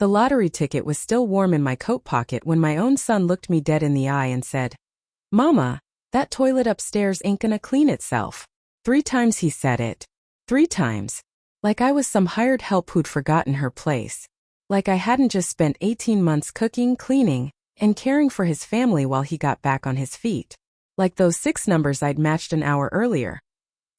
The lottery ticket was still warm in my coat pocket when my own son looked me dead in the eye and said, "Mama, that toilet upstairs ain't gonna clean itself." 3 times he said it. 3 times. Like I was some hired help who'd forgotten her place. Like I hadn't just spent 18 months cooking, cleaning, and caring for his family while he got back on his feet. Like those 6 numbers I'd matched an hour earlier.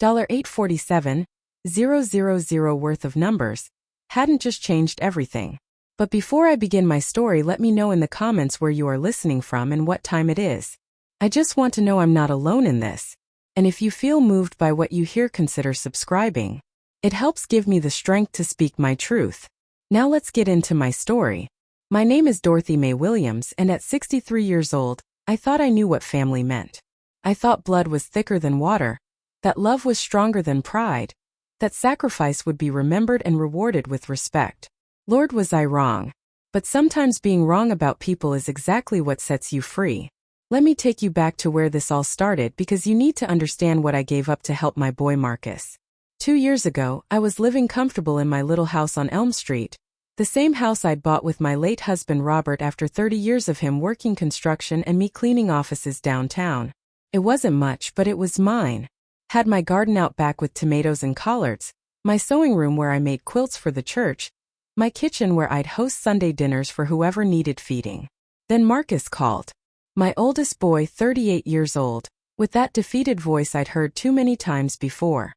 $847,000 worth of numbers hadn't just changed everything. But before I begin my story, let me know in the comments where you are listening from and what time it is. I just want to know I'm not alone in this. And if you feel moved by what you hear, consider subscribing. It helps give me the strength to speak my truth. Now let's get into my story. My name is Dorothy Mae Williams, and at 63 years old, I thought I knew what family meant. I thought blood was thicker than water, that love was stronger than pride, that sacrifice would be remembered and rewarded with respect. Lord, was I wrong. But sometimes being wrong about people is exactly what sets you free. Let me take you back to where this all started, because you need to understand what I gave up to help my boy Marcus. 2 years ago, I was living comfortable in my little house on Elm Street, the same house I'd bought with my late husband Robert after 30 years of him working construction and me cleaning offices downtown. It wasn't much, but it was mine. Had my garden out back with tomatoes and collards, my sewing room where I made quilts for the church, my kitchen where I'd host Sunday dinners for whoever needed feeding. Then Marcus called. My oldest boy, 38 years old, with that defeated voice I'd heard too many times before.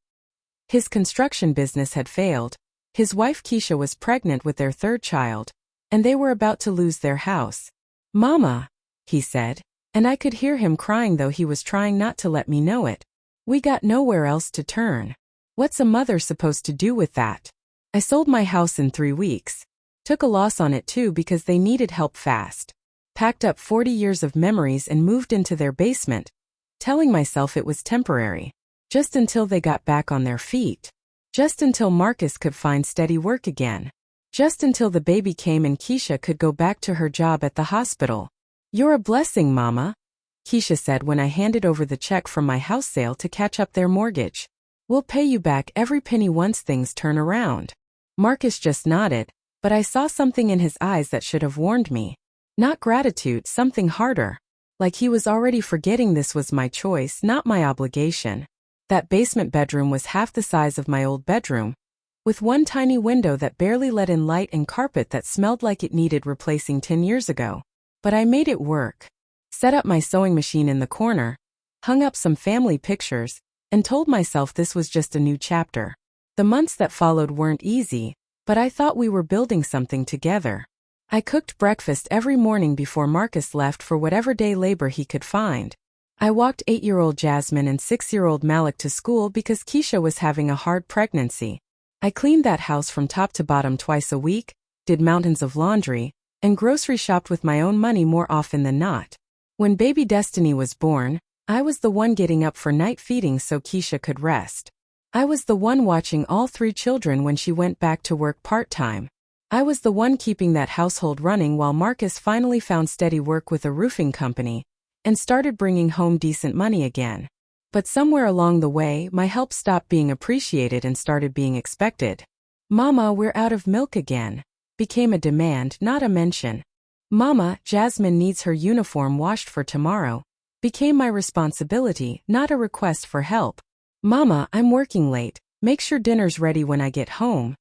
His construction business had failed, his wife Keisha was pregnant with their 3rd child, and they were about to lose their house. "Mama," he said, and I could hear him crying, though he was trying not to let me know it. "We got nowhere else to turn. What's a mother supposed to do with that?" I sold my house in 3 weeks. Took a loss on it too because they needed help fast. Packed up 40 years of memories and moved into their basement, telling myself it was temporary. Just until they got back on their feet. Just until Marcus could find steady work again. Just until the baby came and Keisha could go back to her job at the hospital. "You're a blessing, Mama," Keisha said when I handed over the check from my house sale to catch up their mortgage. "We'll pay you back every penny once things turn around." Marcus just nodded, but I saw something in his eyes that should have warned me. Not gratitude, something harder. Like he was already forgetting this was my choice, not my obligation. That basement bedroom was half the size of my old bedroom, with one tiny window that barely let in light and carpet that smelled like it needed replacing 10 years ago. But I made it work. Set up my sewing machine in the corner, hung up some family pictures, and told myself this was just a new chapter. The months that followed weren't easy, but I thought we were building something together. I cooked breakfast every morning before Marcus left for whatever day labor he could find. I walked 8-year-old Jasmine and 6-year-old Malik to school because Keisha was having a hard pregnancy. I cleaned that house from top to bottom twice a week, did mountains of laundry, and grocery shopped with my own money more often than not. When baby Destiny was born, I was the one getting up for night feeding so Keisha could rest. I was the one watching all 3 children when she went back to work part-time. I was the one keeping that household running while Marcus finally found steady work with a roofing company and started bringing home decent money again. But somewhere along the way, my help stopped being appreciated and started being expected. "Mama, we're out of milk again," became a demand, not a mention. "Mama, Jasmine needs her uniform washed for tomorrow," became my responsibility, not a request for help. "Mama, I'm working late, make sure dinner's ready when I get home,"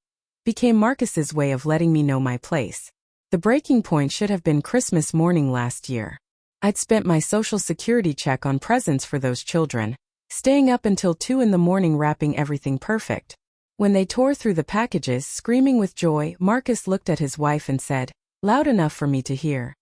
became Marcus's way of letting me know my place. The breaking point should have been Christmas morning last year. I'd spent my Social Security check on presents for those children, staying up until 2 in the morning wrapping everything perfect. When they tore through the packages, screaming with joy, Marcus looked at his wife and said, loud enough for me to hear,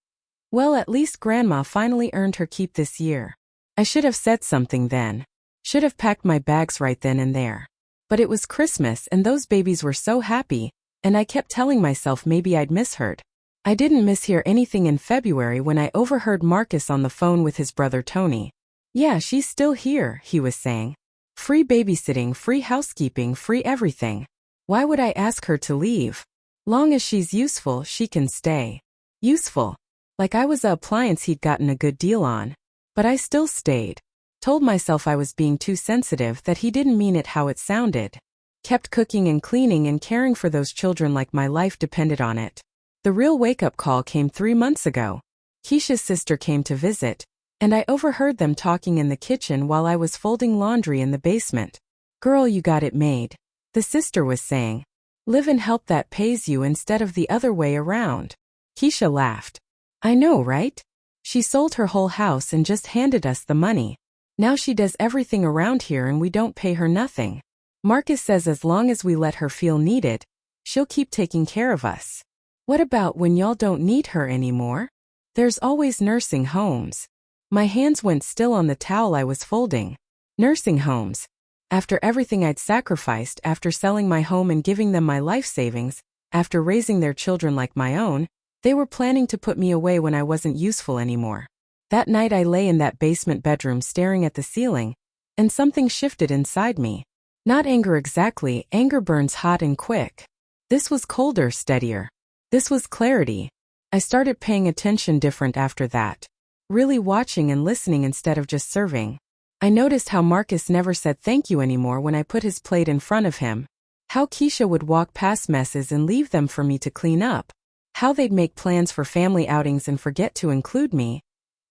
"Well, at least Grandma finally earned her keep this year." I should have said something then. Should have packed my bags right then and there. But it was Christmas and those babies were so happy, and I kept telling myself maybe I'd misheard. I didn't mishear anything in February when I overheard Marcus on the phone with his brother Tony. "Yeah, she's still here," he was saying. "Free babysitting, free housekeeping, free everything. Why would I ask her to leave? Long as she's useful, she can stay." Useful. Like I was a appliance he'd gotten a good deal on. But I still stayed. Told myself I was being too sensitive, that he didn't mean it how it sounded. Kept cooking and cleaning and caring for those children like my life depended on it. The real wake-up call came 3 months ago. Keisha's sister came to visit, and I overheard them talking in the kitchen while I was folding laundry in the basement. "Girl, you got it made," the sister was saying. "Live and help that pays you instead of the other way around." Keisha laughed. "I know, right? She sold her whole house and just handed us the money. Now she does everything around here and we don't pay her nothing. Marcus says as long as we let her feel needed, she'll keep taking care of us." "What about when y'all don't need her anymore?" "There's always nursing homes." My hands went still on the towel I was folding. Nursing homes. After everything I'd sacrificed, after selling my home and giving them my life savings, after raising their children like my own, they were planning to put me away when I wasn't useful anymore. That night I lay in that basement bedroom staring at the ceiling, and something shifted inside me. Not anger exactly, anger burns hot and quick. This was colder, steadier. This was clarity. I started paying attention different after that. Really watching and listening instead of just serving. I noticed how Marcus never said thank you anymore when I put his plate in front of him. How Keisha would walk past messes and leave them for me to clean up. How they'd make plans for family outings and forget to include me,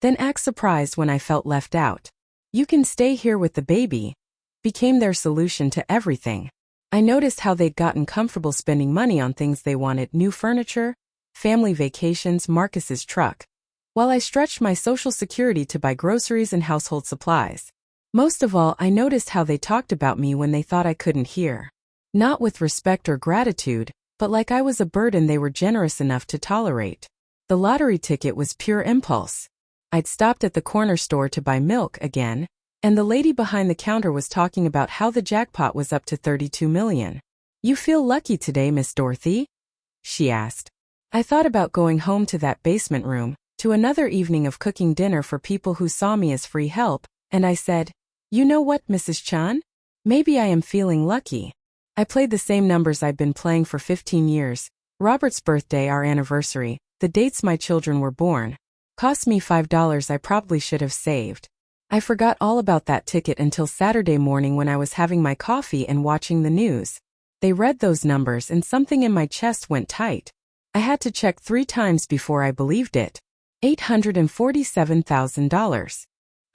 then act surprised when I felt left out. "You can stay here with the baby," became their solution to everything. I noticed how they'd gotten comfortable spending money on things they wanted: new furniture, family vacations, Marcus's truck, while I stretched my social security to buy groceries and household supplies. Most of all, I noticed how they talked about me when they thought I couldn't hear. Not with respect or gratitude, but like I was a burden they were generous enough to tolerate. The lottery ticket was pure impulse. I'd stopped at the corner store to buy milk again, and the lady behind the counter was talking about how the jackpot was up to 32 million. "You feel lucky today, Miss Dorothy?" she asked. I thought about going home to that basement room, to another evening of cooking dinner for people who saw me as free help, and I said, "You know what, Mrs. Chan? Maybe I am feeling lucky." I played the same numbers I'd been playing for 15 years. Robert's birthday, our anniversary, the dates my children were born. Cost me $5 I probably should have saved. I forgot all about that ticket until Saturday morning when I was having my coffee and watching the news. They read those numbers and something in my chest went tight. I had to check 3 times before I believed it. $847,000.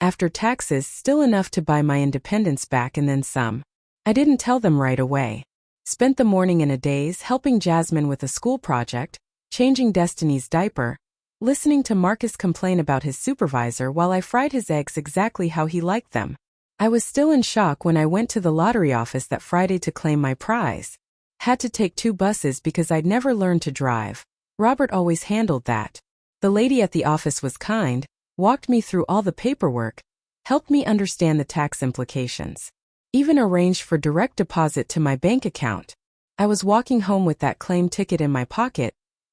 After taxes, still enough to buy my independence back and then some. I didn't tell them right away. Spent the morning in a daze helping Jasmine with a school project, changing Destiny's diaper, listening to Marcus complain about his supervisor while I fried his eggs exactly how he liked them. I was still in shock when I went to the lottery office that Friday to claim my prize. Had to take 2 buses because I'd never learned to drive. Robert always handled that. The lady at the office was kind, walked me through all the paperwork, helped me understand the tax implications. Even arranged for direct deposit to my bank account. I was walking home with that claim ticket in my pocket,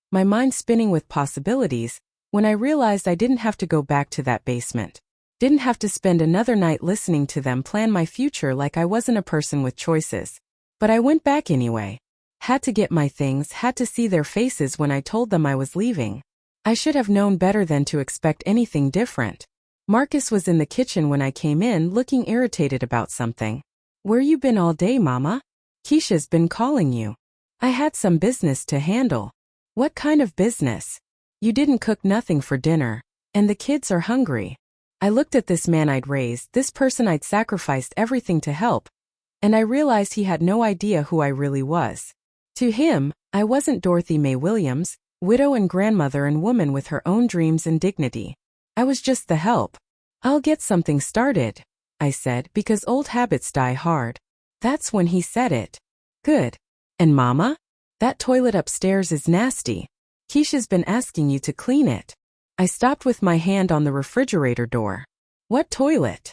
my mind spinning with possibilities, when I realized I didn't have to go back to that basement. Didn't have to spend another night listening to them plan my future like I wasn't a person with choices. But I went back anyway. Had to get my things, had to see their faces when I told them I was leaving. I should have known better than to expect anything different. Marcus was in the kitchen when I came in, looking irritated about something. "Where you been all day, Mama? Keisha's been calling you." "I had some business to handle." "What kind of business?" "You didn't cook nothing for dinner, and the kids are hungry." I looked at this man I'd raised, this person I'd sacrificed everything to help, and I realized he had no idea who I really was. To him, I wasn't Dorothy Mae Williams, widow and grandmother and woman with her own dreams and dignity. I was just the help. "I'll get something started," I said, because old habits die hard. That's when he said it. "Good. And Mama? That toilet upstairs is nasty. Keisha's been asking you to clean it." I stopped with my hand on the refrigerator door. "What toilet?"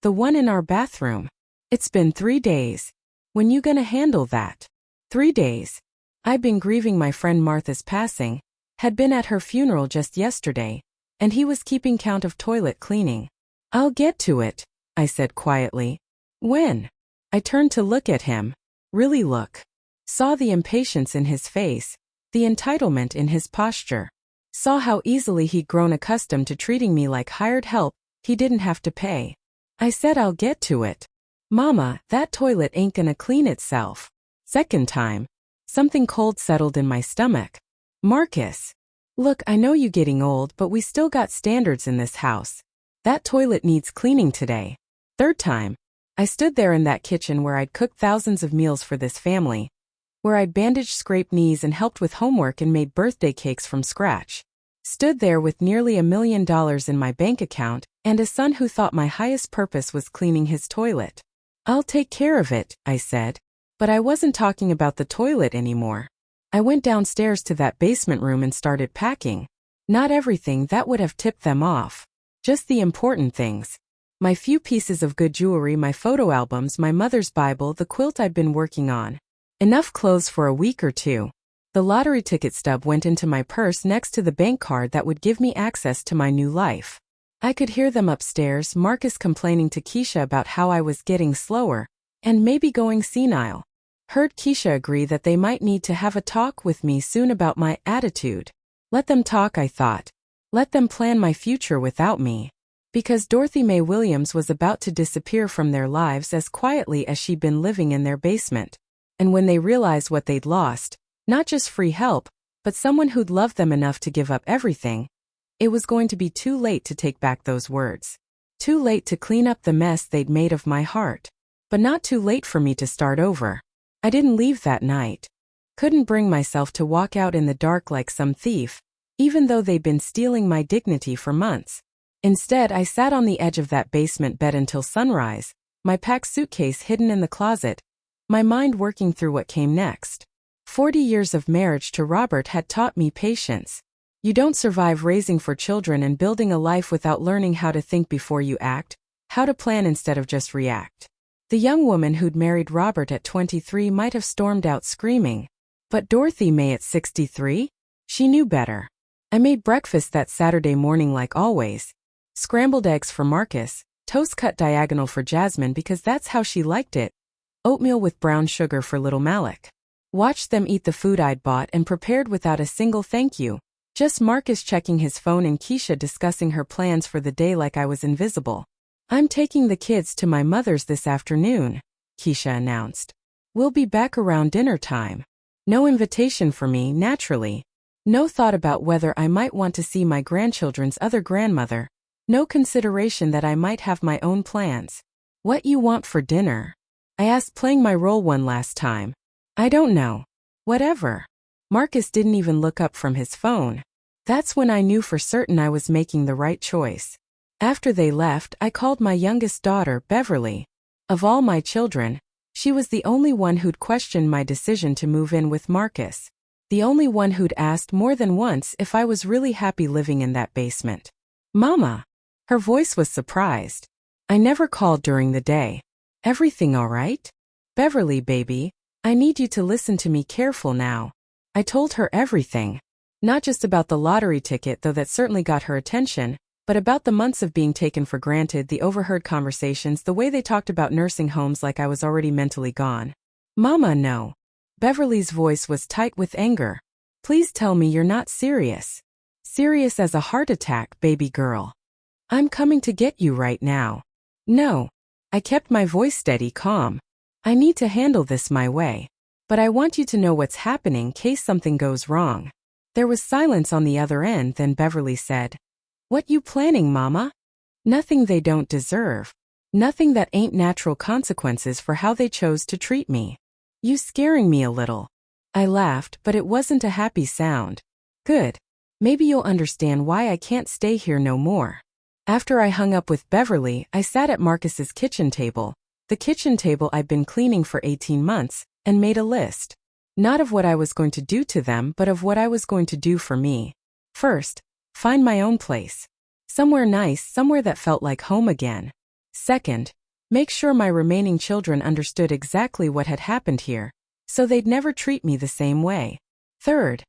"The one in our bathroom. It's been 3 days. When you gonna handle that?" 3 days. I'd been grieving my friend Martha's passing, had been at her funeral just yesterday, and he was keeping count of toilet cleaning. "I'll get to it," I said quietly. "When?" I turned to look at him. Really look. Saw the impatience in his face, the entitlement in his posture. Saw how easily he'd grown accustomed to treating me like hired help he didn't have to pay. I said, "I'll get to it." "Mama, that toilet ain't gonna clean itself." Second time. Something cold settled in my stomach. Marcus. Look, I know you getting old, but we still got standards in this house. That toilet needs cleaning today. Third time. I stood there in that kitchen where I'd cooked thousands of meals for this family, where I'd bandaged scraped knees and helped with homework and made birthday cakes from scratch. Stood there with nearly $1 million in my bank account, and a son who thought my highest purpose was cleaning his toilet. I'll take care of it, I said. But I wasn't talking about the toilet anymore. I went downstairs to that basement room and started packing. Not everything that would have tipped them off. Just the important things. My few pieces of good jewelry, my photo albums, my mother's Bible, the quilt I'd been working on. Enough clothes for a week or two. The lottery ticket stub went into my purse next to the bank card that would give me access to my new life. I could hear them upstairs, Marcus complaining to Keisha about how I was getting slower, and maybe going senile. Heard Keisha agree that they might need to have a talk with me soon about my attitude. Let them talk, I thought. Let them plan my future without me. Because Dorothy Mae Williams was about to disappear from their lives as quietly as she'd been living in their basement. And when they realized what they'd lost, not just free help, but someone who'd loved them enough to give up everything, it was going to be too late to take back those words. Too late to clean up the mess they'd made of my heart. But not too late for me to start over. I didn't leave that night. Couldn't bring myself to walk out in the dark like some thief, even though they'd been stealing my dignity for months. Instead, I sat on the edge of that basement bed until sunrise, my packed suitcase hidden in the closet, my mind working through what came next. 40 years of marriage to Robert had taught me patience. You don't survive raising 4 children and building a life without learning how to think before you act, how to plan instead of just react. The young woman who'd married Robert at 23 might have stormed out screaming. But Dorothy Mae at 63? She knew better. I made breakfast that Saturday morning like always. Scrambled eggs for Marcus, toast cut diagonal for Jasmine because that's how she liked it, oatmeal with brown sugar for little Malik. Watched them eat the food I'd bought and prepared without a single thank you. Just Marcus checking his phone and Keisha discussing her plans for the day like I was invisible. I'm taking the kids to my mother's this afternoon, Keisha announced. We'll be back around dinner time. No invitation for me, naturally. No thought about whether I might want to see my grandchildren's other grandmother. No consideration that I might have my own plans. What you want for dinner? I asked, playing my role one last time. I don't know. Whatever. Marcus didn't even look up from his phone. That's when I knew for certain I was making the right choice. After they left, I called my youngest daughter, Beverly. Of all my children, she was the only one who'd questioned my decision to move in with Marcus. The only one who'd asked more than once if I was really happy living in that basement. Mama. Her voice was surprised. I never called during the day. Everything all right? Beverly, baby, I need you to listen to me careful now. I told her everything. Not just about the lottery ticket, though that certainly got her attention, but about the months of being taken for granted, the overheard conversations, the way they talked about nursing homes like I was already mentally gone. Mama, no. Beverly's voice was tight with anger. Please tell me you're not serious. Serious as a heart attack, baby girl. I'm coming to get you right now. No. I kept my voice steady, calm. I need to handle this my way. But I want you to know what's happening in case something goes wrong. There was silence on the other end, then Beverly said, What you planning, Mama? Nothing they don't deserve. Nothing that ain't natural consequences for how they chose to treat me. You scaring me a little. I laughed, but it wasn't a happy sound. Good. Maybe you'll understand why I can't stay here no more. After I hung up with Beverly, I sat at Marcus's kitchen table, the kitchen table I'd been cleaning for 18 months, and made a list. Not of what I was going to do to them, but of what I was going to do for me. First, find my own place. Somewhere nice, somewhere that felt like home again. Second, make sure my remaining children understood exactly what had happened here, so they'd never treat me the same way. Third,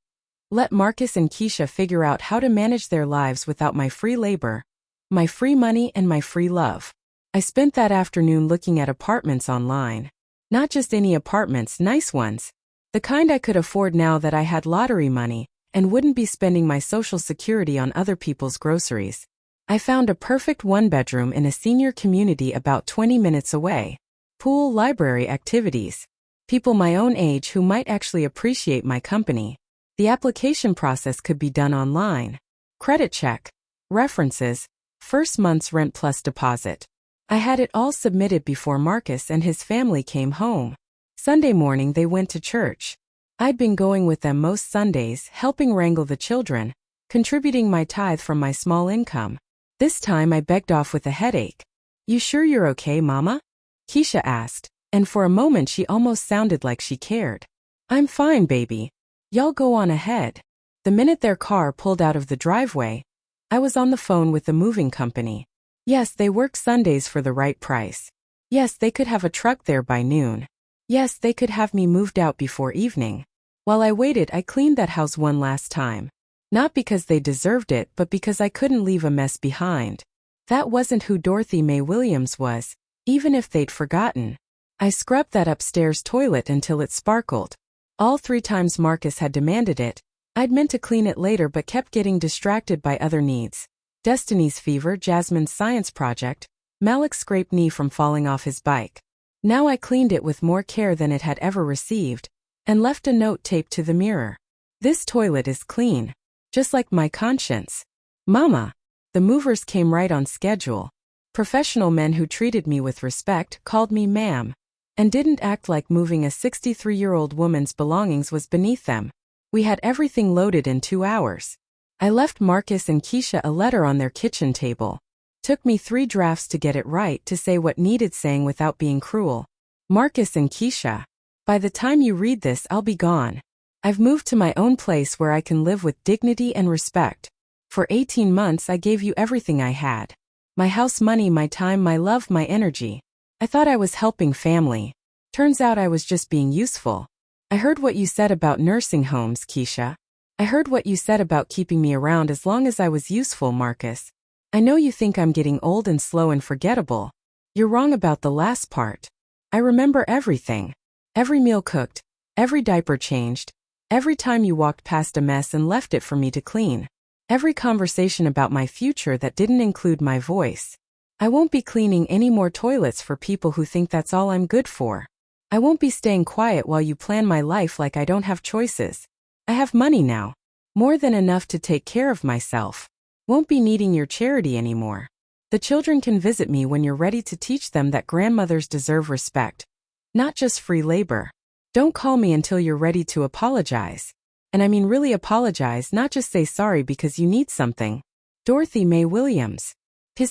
let Marcus and Keisha figure out how to manage their lives without my free labor, my free money, and my free love. I spent that afternoon looking at apartments online. Not just any apartments, nice ones. The kind I could afford now that I had lottery money and wouldn't be spending my Social Security on other people's groceries. I found a perfect one-bedroom in a senior community about 20 minutes away. Pool, library, activities. People my own age who might actually appreciate my company. The application process could be done online. Credit check, references, first month's rent plus deposit. I had it all submitted before Marcus and his family came home. Sunday morning they went to church. I'd been going with them most Sundays, helping wrangle the children, contributing my tithe from my small income. This time I begged off with a headache. "You sure you're okay, Mama?" Keisha asked, and for a moment she almost sounded like she cared. "I'm fine, baby. Y'all go on ahead." The minute their car pulled out of the driveway, I was on the phone with the moving company. Yes, they work Sundays for the right price. Yes, they could have a truck there by noon. Yes, they could have me moved out before evening. While I waited, I cleaned that house one last time. Not because they deserved it, but because I couldn't leave a mess behind. That wasn't who Dorothy Mae Williams was, even if they'd forgotten. I scrubbed that upstairs toilet until it sparkled. All 3 times Marcus had demanded it. I'd meant to clean it later but kept getting distracted by other needs. Destiny's fever, Jasmine's science project, Malik's scraped knee from falling off his bike. Now I cleaned it with more care than it had ever received, and left a note taped to the mirror. "This toilet is clean. Just like my conscience. Mama." The movers came right on schedule. Professional men who treated me with respect, called me ma'am, and didn't act like moving a 63-year-old woman's belongings was beneath them. We had everything loaded in 2 hours. I left Marcus and Keisha a letter on their kitchen table. Took me 3 drafts to get it right, to say what needed saying without being cruel. Marcus and Keisha, by the time you read this, I'll be gone. I've moved to my own place where I can live with dignity and respect. For 18 months I gave you everything I had. My house, money, my time, my love, my energy. I thought I was helping family. Turns out I was just being useful. I heard what you said about nursing homes, Keisha. I heard what you said about keeping me around as long as I was useful, Marcus. I know you think I'm getting old and slow and forgettable. You're wrong about the last part. I remember everything. Every meal cooked, every diaper changed, every time you walked past a mess and left it for me to clean. Every conversation about my future that didn't include my voice. I won't be cleaning any more toilets for people who think that's all I'm good for. I won't be staying quiet while you plan my life like I don't have choices. I have money now. More than enough to take care of myself. Won't be needing your charity anymore. The children can visit me when you're ready to teach them that grandmothers deserve respect. Not just free labor. Don't call me until you're ready to apologize. And I mean really apologize, not just say sorry because you need something. Dorothy Mae Williams.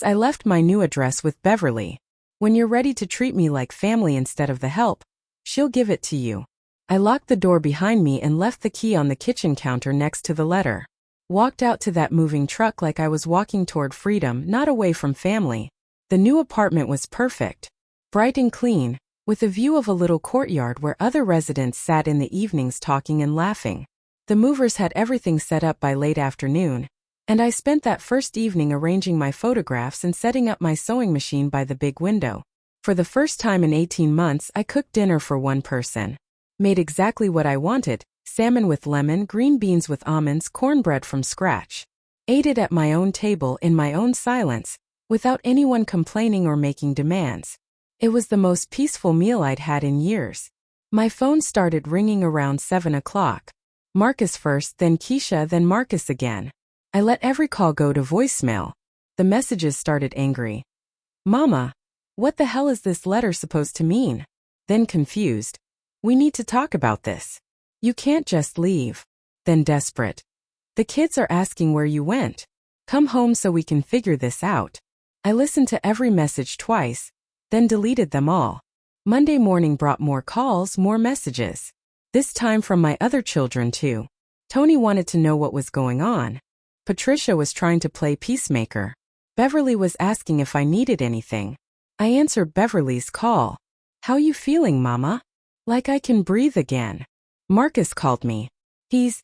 I left my new address with Beverly. When you're ready to treat me like family instead of the help, she'll give it to you. I locked the door behind me and left the key on the kitchen counter next to the letter. Walked out to that moving truck like I was walking toward freedom, not away from family. The new apartment was perfect. Bright and clean, with a view of a little courtyard where other residents sat in the evenings talking and laughing. The movers had everything set up by late afternoon, and I spent that first evening arranging my photographs and setting up my sewing machine by the big window. For the first time in 18 months, I cooked dinner for one person. Made exactly what I wanted, salmon with lemon, green beans with almonds, cornbread from scratch. Ate it at my own table in my own silence, without anyone complaining or making demands. It was the most peaceful meal I'd had in years. My phone started ringing around 7 o'clock. Marcus first, then Keisha, then Marcus again. I let every call go to voicemail. The messages started angry. "Mama, what the hell is this letter supposed to mean?" Then confused. "We need to talk about this. You can't just leave." Then desperate. "The kids are asking where you went. Come home so we can figure this out." I listened to every message twice, then deleted them all. Monday morning brought more calls, more messages. This time from my other children too. Tony wanted to know what was going on. Patricia was trying to play peacemaker. Beverly was asking if I needed anything. I answered Beverly's call. "How you feeling, Mama? Like I can breathe again." Marcus called me. He's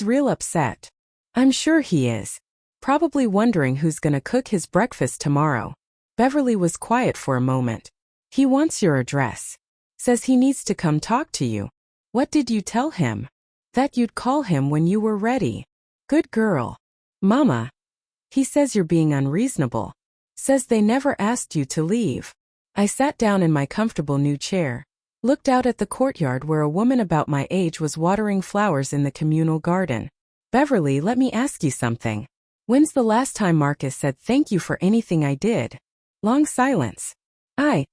real upset. I'm sure he is. Probably wondering who's gonna cook his breakfast tomorrow. Beverly was quiet for a moment. "He wants your address. Says he needs to come talk to you." "What did you tell him?" "That you'd call him when you were ready." "Good girl." "Mama, he says you're being unreasonable. Says they never asked you to leave." I sat down in my comfortable new chair. looked out at the courtyard where a woman about my age was watering flowers in the communal garden. Beverly, let me ask you something. When's the last time Marcus said thank you for anything I did? Long silence. I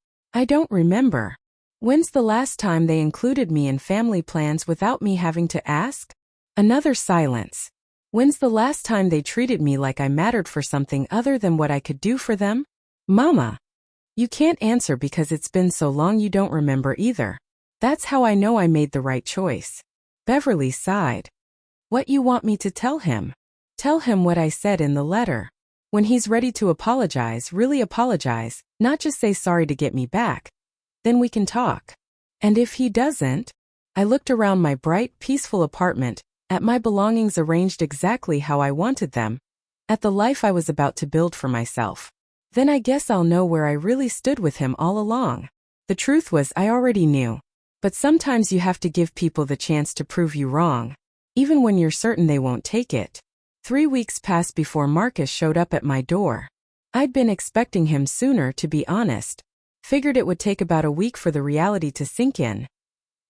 don't remember. When's the last time they included me in family plans without me having to ask? Another silence. When's the last time they treated me like I mattered for something other than what I could do for them? Mama. You can't answer because it's been so long you don't remember either. That's how I know I made the right choice. Beverly sighed. What you want me to tell him? Tell him what I said in the letter. When he's ready to apologize, really apologize, not just say sorry to get me back. Then we can talk. And if he doesn't? I looked around my bright, peaceful apartment, at my belongings arranged exactly how I wanted them, at the life I was about to build for myself. Then I guess I'll know where I really stood with him all along. The truth was I already knew. But sometimes you have to give people the chance to prove you wrong, even when you're certain they won't take it. 3 weeks passed before Marcus showed up at my door. I'd been expecting him sooner, to be honest. Figured it would take about a week for the reality to sink in.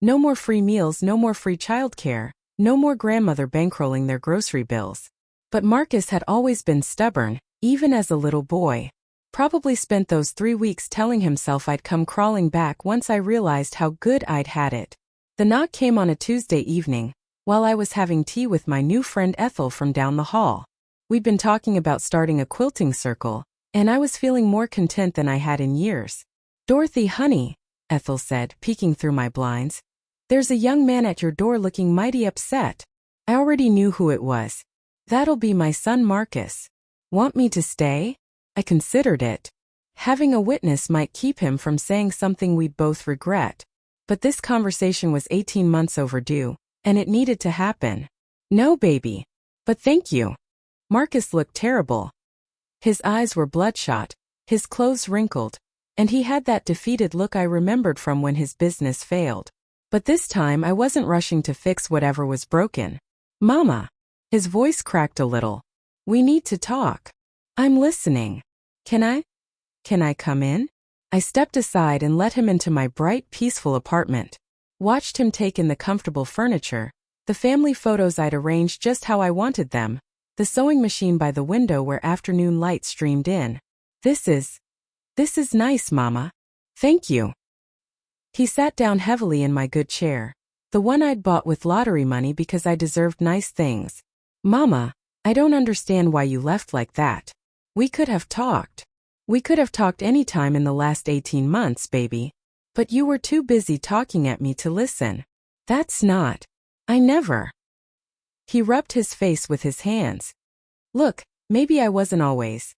No more free meals, no more free childcare, no more grandmother bankrolling their grocery bills. But Marcus had always been stubborn, even as a little boy. Probably spent those 3 weeks telling himself I'd come crawling back once I realized how good I'd had it. The knock came on a Tuesday evening, while I was having tea with my new friend Ethel from down the hall. We'd been talking about starting a quilting circle, and I was feeling more content than I had in years. Dorothy, honey, Ethel said, peeking through my blinds. There's a young man at your door looking mighty upset. I already knew who it was. That'll be my son Marcus. Want me to stay? I considered it. Having a witness might keep him from saying something we'd both regret. But this conversation was 18 months overdue, and it needed to happen. No, baby. But thank you. Marcus looked terrible. His eyes were bloodshot, his clothes wrinkled, and he had that defeated look I remembered from when his business failed. But this time I wasn't rushing to fix whatever was broken. Mama. His voice cracked a little. We need to talk. I'm listening. Can I come in? I stepped aside and let him into my bright, peaceful apartment. Watched him take in the comfortable furniture, the family photos I'd arranged just how I wanted them, the sewing machine by the window where afternoon light streamed in. This is nice, Mama. Thank you. He sat down heavily in my good chair, the one I'd bought with lottery money because I deserved nice things. Mama, I don't understand why you left like that. We could have talked. We could have talked any time in the last 18 months, baby. But you were too busy talking at me to listen. That's not. I never. He rubbed his face with his hands. Look, maybe I wasn't always.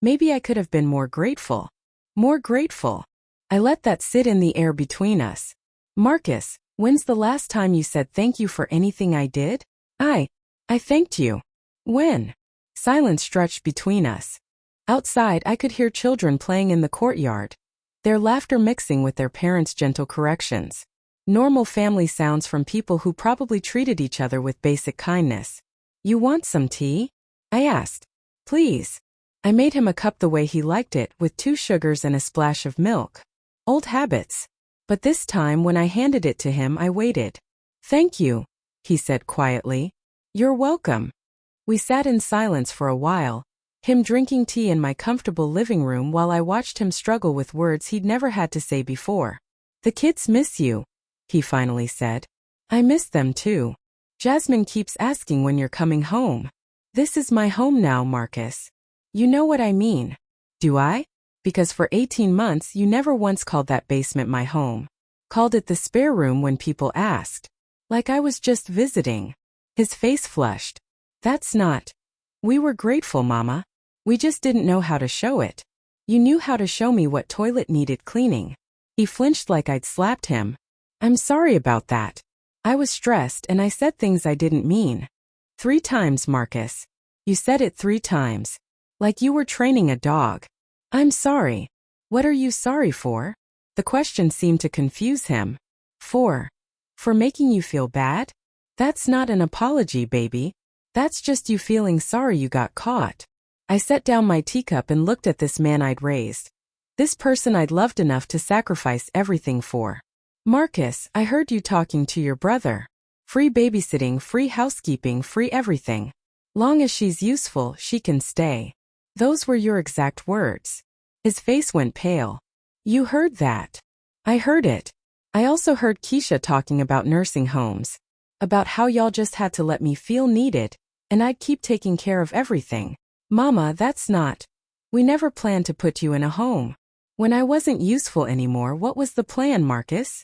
Maybe I could have been more grateful. More grateful. I let that sit in the air between us. Marcus, when's the last time you said thank you for anything I did? I thanked you. When? Silence stretched between us. Outside, I could hear children playing in the courtyard, their laughter mixing with their parents' gentle corrections. Normal family sounds from people who probably treated each other with basic kindness. You want some tea? I asked. Please. I made him a cup the way he liked it, with 2 sugars and a splash of milk. Old habits. But this time when I handed it to him, I waited. Thank you, he said quietly. You're welcome. We sat in silence for a while, him drinking tea in my comfortable living room while I watched him struggle with words he'd never had to say before. The kids miss you, he finally said. I miss them too. Jasmine keeps asking when you're coming home. This is my home now, Marcus. You know what I mean. Do I? Because for 18 months you never once called that basement my home. Called it the spare room when people asked. Like I was just visiting. His face flushed. That's not. We were grateful, Mama. We just didn't know how to show it. You knew how to show me what toilet needed cleaning. He flinched like I'd slapped him. I'm sorry about that. I was stressed and I said things I didn't mean. 3 times, Marcus. You said it 3 times. Like you were training a dog. I'm sorry. What are you sorry for? The question seemed to confuse him. For making you feel bad? That's not an apology, baby. That's just you feeling sorry you got caught. I set down my teacup and looked at this man I'd raised. This person I'd loved enough to sacrifice everything for. Marcus, I heard you talking to your brother. Free babysitting, free housekeeping, free everything. Long as she's useful, she can stay. Those were your exact words. His face went pale. You heard that? I heard it. I also heard Keisha talking about nursing homes. About how y'all just had to let me feel needed, and I'd keep taking care of everything. Mama, that's not. We never planned to put you in a home. When I wasn't useful anymore, what was the plan, Marcus?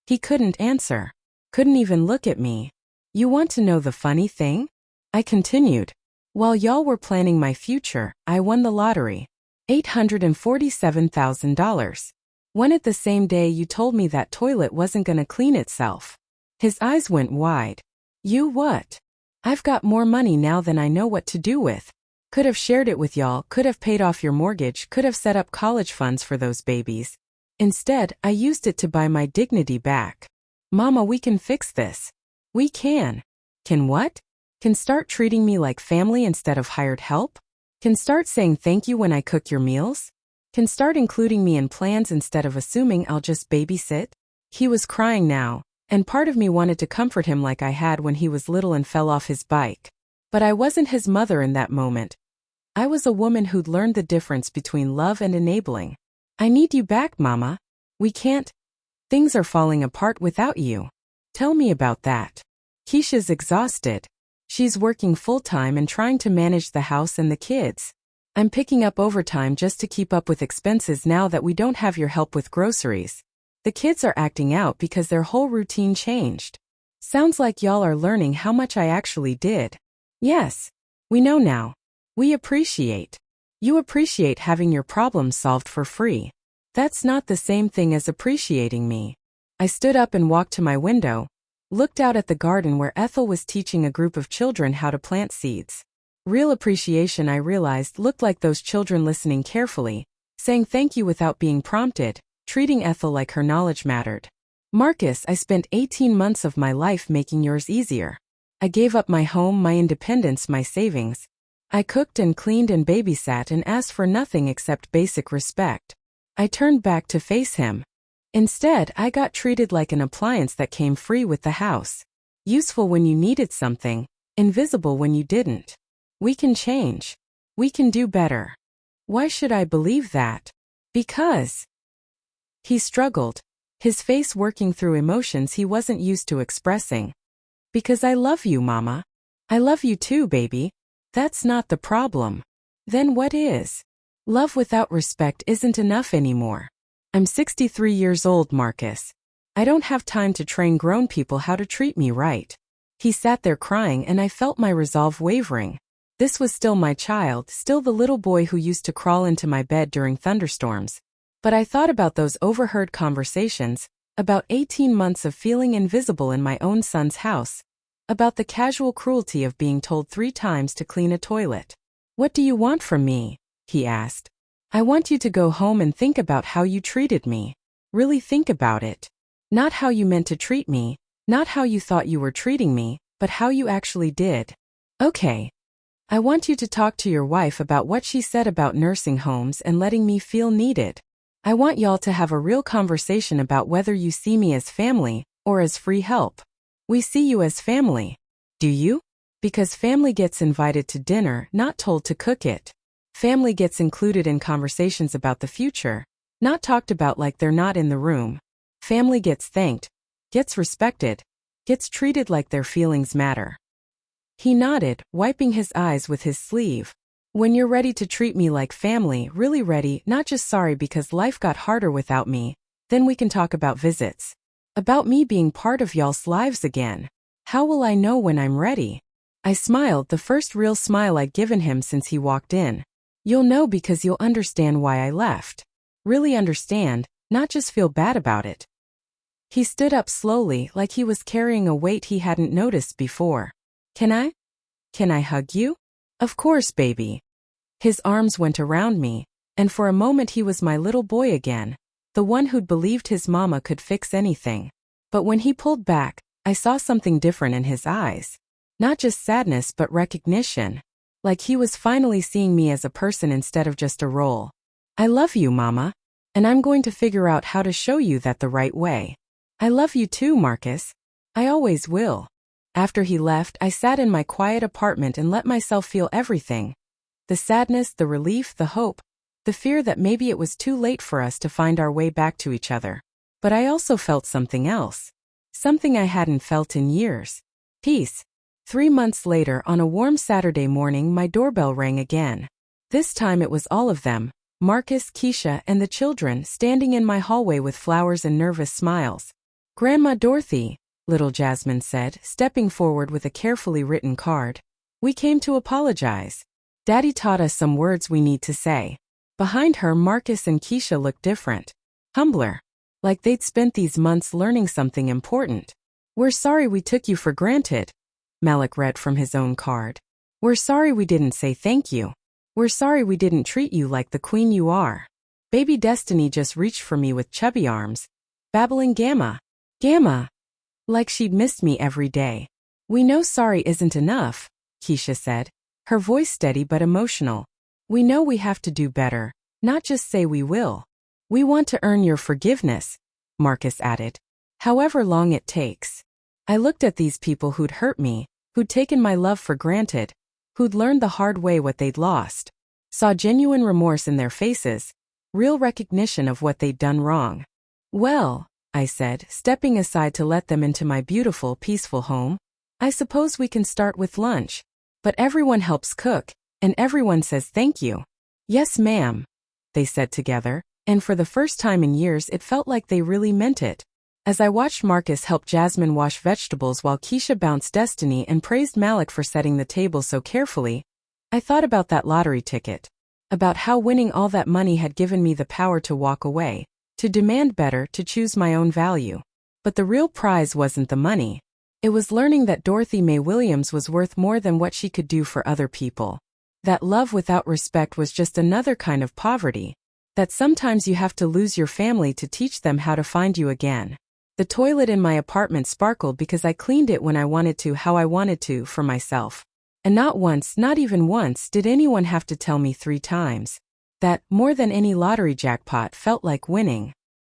He couldn't answer. Couldn't even look at me. You want to know the funny thing? I continued. While y'all were planning my future, I won the lottery. $847,000. Won it the same day you told me that toilet wasn't gonna clean itself. His eyes went wide. You what? I've got more money now than I know what to do with. Could have shared it with y'all, could have paid off your mortgage, could have set up college funds for those babies. Instead, I used it to buy my dignity back. Mama, we can fix this. We can. Can what? Can start treating me like family instead of hired help? Can start saying thank you when I cook your meals? Can start including me in plans instead of assuming I'll just babysit? He was crying now, and part of me wanted to comfort him like I had when he was little and fell off his bike. But I wasn't his mother in that moment. I was a woman who'd learned the difference between love and enabling. I need you back, Mama. We can't. Things are falling apart without you. Tell me about that. Keisha's exhausted. She's working full-time and trying to manage the house and the kids. I'm picking up overtime just to keep up with expenses now that we don't have your help with groceries. The kids are acting out because their whole routine changed. Sounds like y'all are learning how much I actually did. Yes. We know now. We appreciate. You appreciate having your problems solved for free. That's not the same thing as appreciating me. I stood up and walked to my window, looked out at the garden where Ethel was teaching a group of children how to plant seeds. Real appreciation, I realized, looked like those children listening carefully, saying thank you without being prompted, treating Ethel like her knowledge mattered. Marcus, I spent 18 months of my life making yours easier. I gave up my home, my independence, my savings. I cooked and cleaned and babysat and asked for nothing except basic respect. I turned back to face him. Instead, I got treated like an appliance that came free with the house. Useful when you needed something, invisible when you didn't. We can change. We can do better. Why should I believe that? Because. He struggled, his face working through emotions he wasn't used to expressing. Because I love you, Mama. I love you too, baby. That's not the problem. Then what is? Love without respect isn't enough anymore. I'm 63 years old, Marcus. I don't have time to train grown people how to treat me right. He sat there crying and I felt my resolve wavering. This was still my child, still the little boy who used to crawl into my bed during thunderstorms. But I thought about those overheard conversations, about 18 months of feeling invisible in my own son's house, about the casual cruelty of being told 3 times to clean a toilet. What do you want from me? He asked. I want you to go home and think about how you treated me. Really think about it. Not how you meant to treat me, not how you thought you were treating me, but how you actually did. Okay. I want you to talk to your wife about what she said about nursing homes and letting me feel needed. I want y'all to have a real conversation about whether you see me as family or as free help. We see you as family. Do you? Because family gets invited to dinner, not told to cook it. Family gets included in conversations about the future, not talked about like they're not in the room. Family gets thanked, gets respected, gets treated like their feelings matter. He nodded, wiping his eyes with his sleeve. When you're ready to treat me like family, really ready, not just sorry because life got harder without me, then we can talk about visits. About me being part of y'all's lives again. How will I know when I'm ready? I smiled, the first real smile I'd given him since he walked in. You'll know because you'll understand why I left. Really understand, not just feel bad about it. He stood up slowly, like he was carrying a weight he hadn't noticed before. Can I? Can I hug you? Of course, baby. His arms went around me, and for a moment he was my little boy again, the one who'd believed his mama could fix anything. But when he pulled back, I saw something different in his eyes. Not just sadness but recognition. Like he was finally seeing me as a person instead of just a role. I love you, Mama. And I'm going to figure out how to show you that the right way. I love you too, Marcus. I always will. After he left, I sat in my quiet apartment and let myself feel everything. The sadness, the relief, the hope, the fear that maybe it was too late for us to find our way back to each other. But I also felt something else. Something I hadn't felt in years. Peace. 3 months later, on a warm Saturday morning, my doorbell rang again. This time it was all of them, Marcus, Keisha, and the children, standing in my hallway with flowers and nervous smiles. "Grandma Dorothy," little Jasmine said, stepping forward with a carefully written card. "We came to apologize. Daddy taught us some words we need to say." Behind her, Marcus and Keisha looked different. Humbler. Like they'd spent these months learning something important. "We're sorry we took you for granted," Malik read from his own card. "We're sorry we didn't say thank you. We're sorry we didn't treat you like the queen you are." Baby Destiny just reached for me with chubby arms, babbling Gamma. Gamma. Like she'd missed me every day. "We know sorry isn't enough," Keisha said, her voice steady but emotional. "We know we have to do better, not just say we will. We want to earn your forgiveness," Marcus added. "However long it takes." I looked at these people who'd hurt me, who'd taken my love for granted, who'd learned the hard way what they'd lost. Saw genuine remorse in their faces, real recognition of what they'd done wrong. "Well," I said, stepping aside to let them into my beautiful, peaceful home, "I suppose we can start with lunch. But everyone helps cook, and everyone says thank you." "Yes, ma'am," they said together, and for the first time in years it felt like they really meant it. As I watched Marcus help Jasmine wash vegetables while Keisha bounced Destiny and praised Malik for setting the table so carefully, I thought about that lottery ticket. About how winning all that money had given me the power to walk away, to demand better, to choose my own value. But the real prize wasn't the money. It was learning that Dorothy Mae Williams was worth more than what she could do for other people. That love without respect was just another kind of poverty. That sometimes you have to lose your family to teach them how to find you again. The toilet in my apartment sparkled because I cleaned it when I wanted to, how I wanted to, for myself. And not once, not even once, did anyone have to tell me 3 times. That, more than any lottery jackpot, felt like winning.